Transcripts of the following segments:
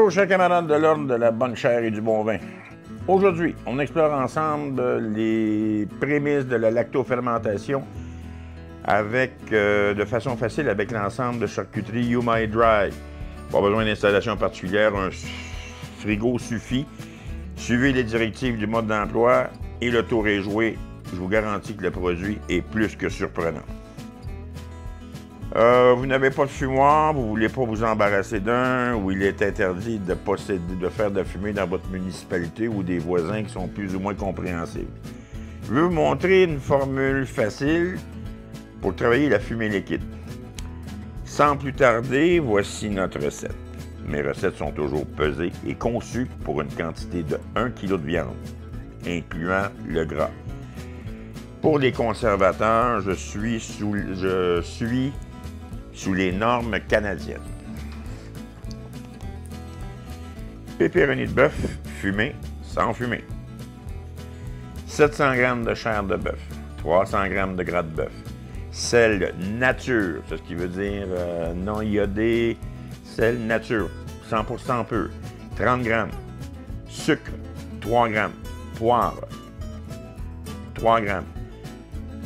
Bonjour chers camarades de l'ordre de la bonne chair et du bon vin. Aujourd'hui, on explore ensemble les prémices de la lactofermentation de façon facile avec l'ensemble de charcuterie You My Dry. Pas besoin d'installation particulière, un frigo suffit. Suivez les directives du mode d'emploi et le tour est joué. Je vous garantis que le produit est plus que surprenant. Vous n'avez pas de fumoir, vous ne voulez pas vous embarrasser d'un, ou il est interdit de faire de la fumée dans votre municipalité ou des voisins qui sont plus ou moins compréhensibles. Je veux vous montrer une formule facile pour travailler la fumée liquide. Sans plus tarder, voici notre recette. Mes recettes sont toujours pesées et conçues pour une quantité de 1 kg de viande, incluant le gras. Pour les conservateurs, je suis sous les normes canadiennes. Pépéronie de bœuf fumée, sans fumer. 700 g de chair de bœuf, 300 g de gras de bœuf. Sel nature, c'est ce qui veut dire non iodé, sel nature, 100% pur, 30 g. Sucre, 3 g. Poivre, 3 g.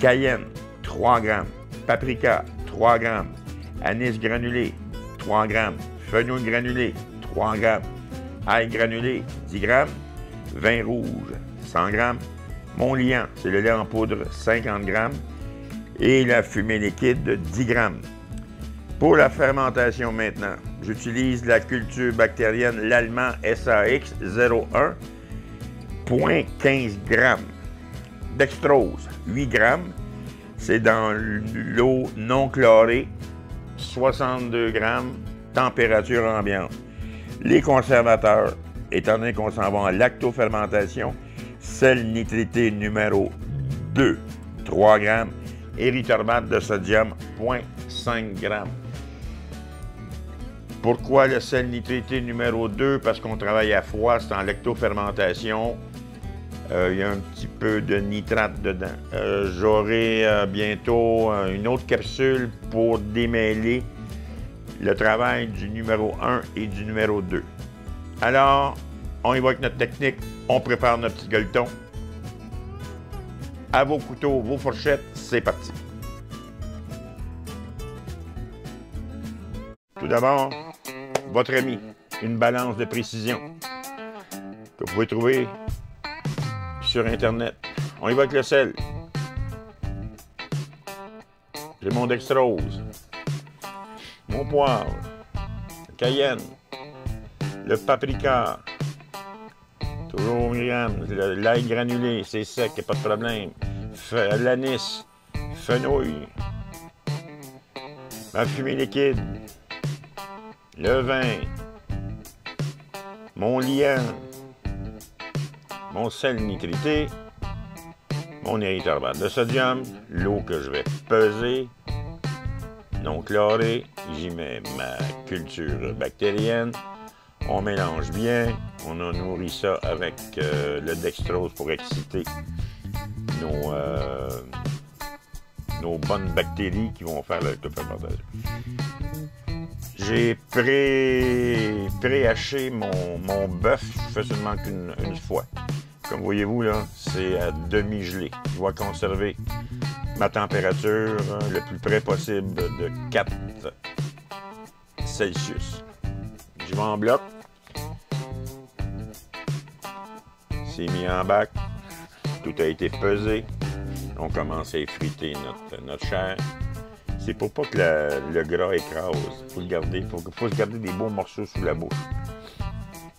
Cayenne, 3 g. Paprika, 3 g. Anis granulé, 3 g. Fenouil granulé, 3 g. Ail granulé, 10 g. Vin rouge, 100 g. Montliant, c'est le lait en poudre, 50 g. Et la fumée liquide, 10 g. Pour la fermentation maintenant, j'utilise la culture bactérienne l'allemand SAX 01, 0,15 g. Dextrose, 8 g. C'est dans l'eau non chlorée, 62 g, température ambiante. Les conservateurs, étant donné qu'on s'en va en lactofermentation, sel nitrité numéro 2, 3 g, érythromate de sodium, 0,5 g. Pourquoi le sel nitrité numéro 2? Parce qu'on travaille à froid, c'est en lactofermentation. Il y a un petit peu de nitrate dedans. J'aurai bientôt une autre capsule pour démêler le travail du numéro 1 et du numéro 2. Alors, on y va avec notre technique. On prépare notre petit gueuleton. À vos couteaux, vos fourchettes, c'est parti. Tout d'abord, votre ami, une balance de précision que vous pouvez trouver sur Internet. On y va avec le sel. J'ai mon dextrose, mon poivre, le cayenne, le paprika, toujours au gramme, l'ail granulé, c'est sec, il n'y a pas de problème. L'anis, fenouil, ma fumée liquide, le vin, mon liant, mon sel nitrité, mon érythromate de sodium, l'eau que je vais peser, non chlorée, j'y mets ma culture bactérienne, on mélange bien, on a nourri ça avec le dextrose pour exciter nos bonnes bactéries qui vont faire la lactofermentation. J'ai pré-haché mon bœuf, je fais seulement qu'une fois. Comme voyez-vous, là, c'est à demi-gelé. Je vais conserver ma température le plus près possible de 4 Celsius. Je vais en bloc. C'est mis en bac. Tout a été pesé. On commence à effriter notre chair. C'est pour pas que le gras écrase. Il faut le garder. Faut se garder des beaux morceaux sous la bouche.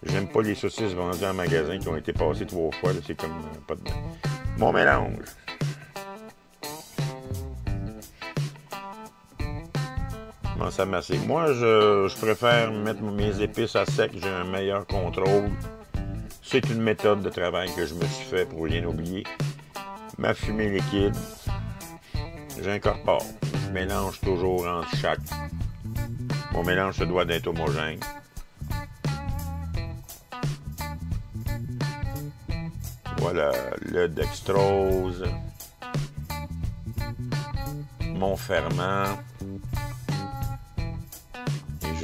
J'aime pas les saucisses vendues en magasin qui ont été passées 3 fois. C'est comme pas de... Mon mélange. Commence à masser. Moi, je préfère mettre mes épices à sec. J'ai un meilleur contrôle. C'est une méthode de travail que je me suis fait pour rien oublier. Ma fumée liquide. J'incorpore. Je mélange toujours entre chaque. Mon mélange se doit d'être homogène. Voilà le dextrose, mon ferment. Et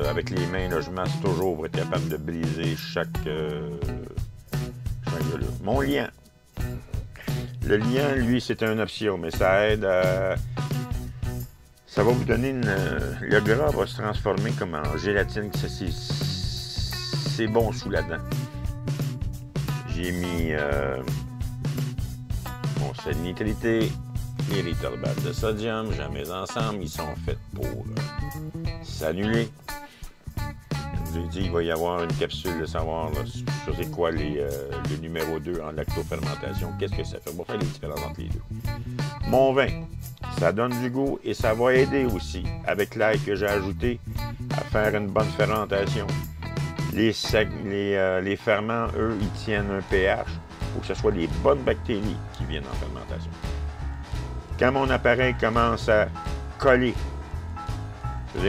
Avec les mains, là, je masse toujours pour être capable de briser chaque là. Mon liant. Le liant, lui, c'est une option, mais ça aide à... Ça va vous donner une... Le gras va se transformer comme en gélatine. C'est bon sous la dent. J'ai mis mon sel nitrité, l'érythrorbate de sodium. Je mets ensemble. Ils sont faits pour s'annuler. Je vous ai dit, il va y avoir une capsule de savoir là, c'est quoi le numéro 2 en lactofermentation. Qu'est-ce que ça fait? On va faire les différences entre les deux. Mon vin, ça donne du goût et ça va aider aussi, avec l'ail que j'ai ajouté, à faire une bonne fermentation. Les ferments, eux, ils tiennent un pH. Il faut que ce soit les bonnes bactéries qui viennent en fermentation. Quand mon appareil commence à coller,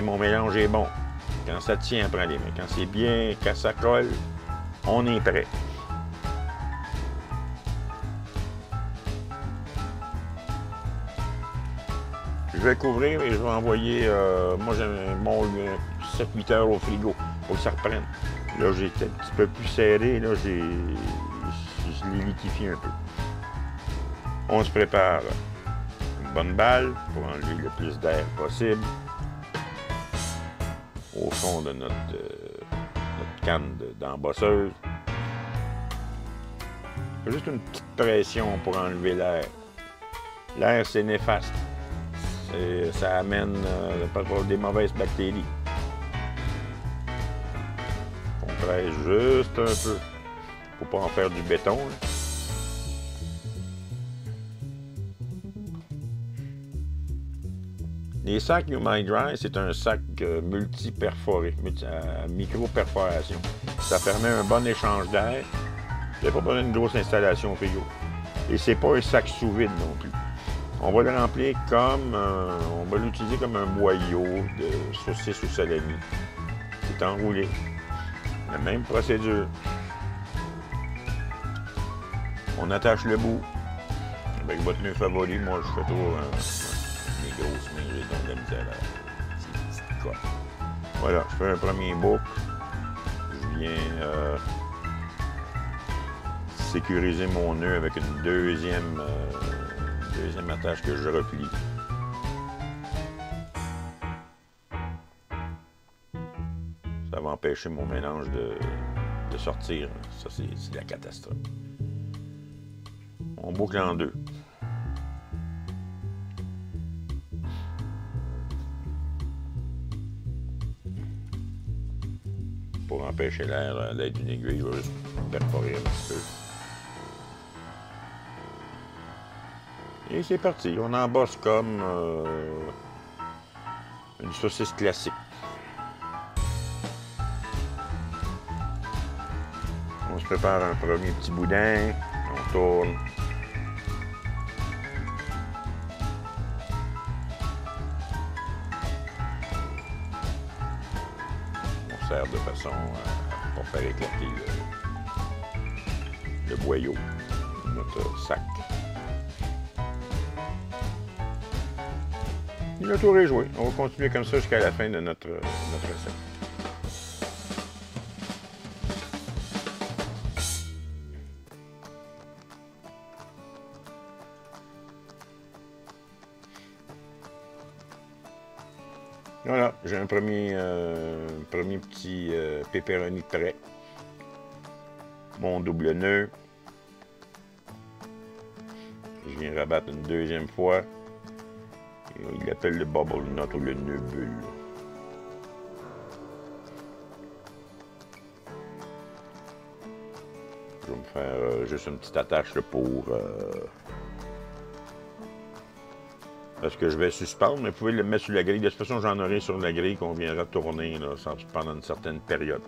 mon mélange est bon. Quand ça tient, prends les mains. Quand c'est bien, quand ça colle, on est prêt. Je vais couvrir et je vais envoyer, moi j'ai mon 7-8 heures au frigo pour que ça reprenne. Là, j'ai été un petit peu plus serré, là, je l'ai liquéfié un peu. On se prépare une bonne balle pour enlever le plus d'air possible au fond de notre canne d'embosseuse. Juste une petite pression pour enlever l'air. L'air, c'est néfaste. Ça amène des mauvaises bactéries. On presse juste un peu. Faut pas en faire du béton. Là. Les sacs Humidry, c'est un sac multi-perforé, micro-perforation. Ça permet un bon échange d'air. Vous n'avez pas besoin d'une grosse installation au frigo. Et c'est pas un sac sous vide non plus. On va le remplir comme... on va l'utiliser comme un boyau de saucisse ou salami. C'est enroulé. La même procédure. On attache le bout avec votre nœud favori. Moi, je fais toujours mes grosses mains. J'ai donc de la misère à ces petites cotes. Voilà, je fais un premier boucle. Je viens sécuriser mon nœud avec une deuxième attache que je replie. Ça va empêcher mon mélange de sortir. Ça, c'est la catastrophe. On boucle en deux. Pour empêcher l'air d'être d'une aiguille, je vais juste perforer un petit peu. Et c'est parti. On embosse comme une saucisse classique. On se prépare un premier petit boudin. On tourne. On serre de façon à faire éclater le boyau de notre sac. Le tour est joué. On va continuer comme ça jusqu'à la fin de notre recette. Voilà, j'ai un premier petit pepperoni prêt. Mon double nœud. Je viens rabattre une deuxième fois. Il appelle le bubble nut ou le nœud bulle. Je vais me faire juste une petite attache là, pour... parce que je vais suspendre, mais vous pouvez le mettre sur la grille. De toute façon, j'en aurai sur la grille qu'on viendra tourner là, pendant une certaine période.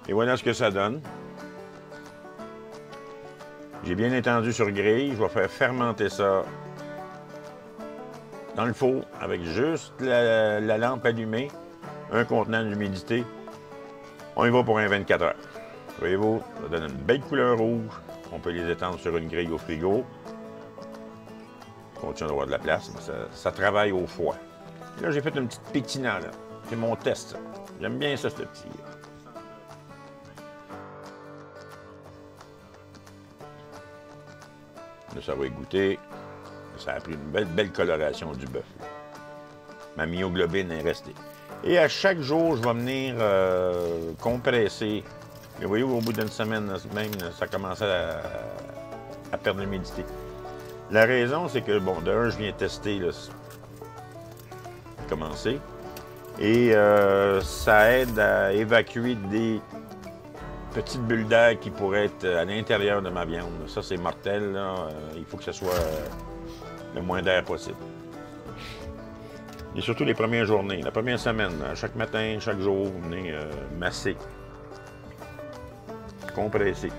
Et voilà ce que ça donne. J'ai bien étendu sur grille. Je vais faire fermenter ça dans le four avec juste la lampe allumée, un contenant d'humidité. On y va pour un 24 heures. Voyez-vous, ça donne une belle couleur rouge. On peut les étendre sur une grille au frigo. On continue d'avoir de la place, mais ça travaille au foie. Là, j'ai fait une petite pétinade. C'est mon test, ça. J'aime bien ça, ce petit. Là, ça va goûter. Ça a pris une belle coloration du bœuf. Ma myoglobine est restée. Et à chaque jour, je vais venir compresser. Et vous voyez, au bout d'une semaine même, ça commence à perdre l'humidité. La raison, c'est que, bon, d'un, je viens tester, là, commencer. Et ça aide à évacuer des petites bulles d'air qui pourraient être à l'intérieur de ma viande. Ça, c'est mortel, là. Il faut que ce soit le moins d'air possible. Et surtout les premières journées, la première semaine, chaque matin, chaque jour, vous venez masser, compresser.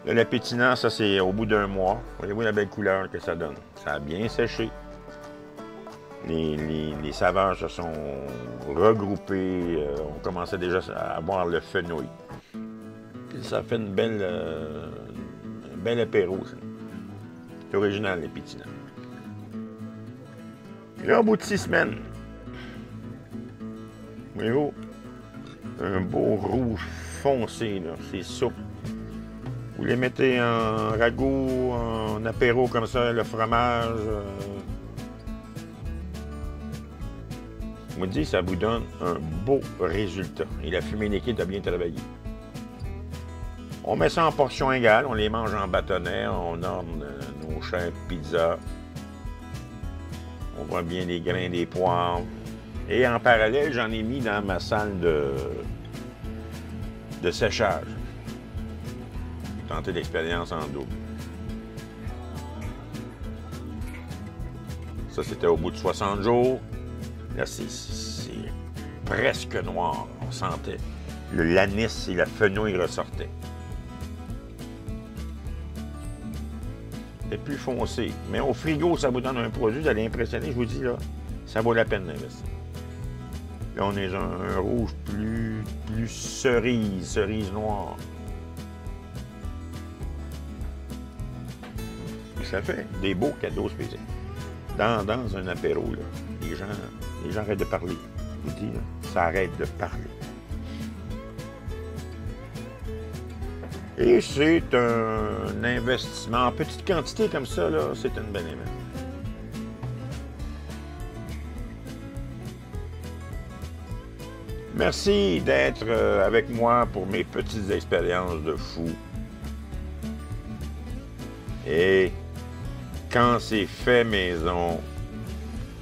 Là, le pétinant, ça, c'est au bout d'un mois. Voyez-vous la belle couleur que ça donne? Ça a bien séché. Les saveurs se sont regroupées. On commençait déjà à avoir le fenouil. Ça fait un bel apéro. C'est original, les pétinants. Et là, au bout de 6 semaines, voyez-vous, un beau rouge foncé, là, c'est souple. Vous les mettez en ragoût, en apéro comme ça, le fromage. Je vous dis, ça vous donne un beau résultat. Et la fumée liquide a bien travaillé. On met ça en portions égales, on les mange en bâtonnets, on orne nos chères pizzas. On voit bien les grains des poivres. Et en parallèle, j'en ai mis dans ma salle de séchage. J'ai tenté l'expérience en double. Ça, c'était au bout de 60 jours. Là, c'est presque noir. On sentait l'anis et la fenouil ressortaient. C'est plus foncé. Mais au frigo, ça vous donne un produit, vous allez impressionner. Je vous dis, là, ça vaut la peine d'investir. Là, on est un rouge plus cerise noire. Et ça fait des beaux cadeaux spéciaux. Dans un apéro, là, les gens arrêtent de parler. Je vous dis, là, ça arrête de parler. Et c'est un investissement en petite quantité comme ça, là, c'est une belle investissement. Merci d'être avec moi pour mes petites expériences de fou. Et quand c'est fait maison,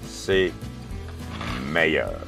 c'est meilleur.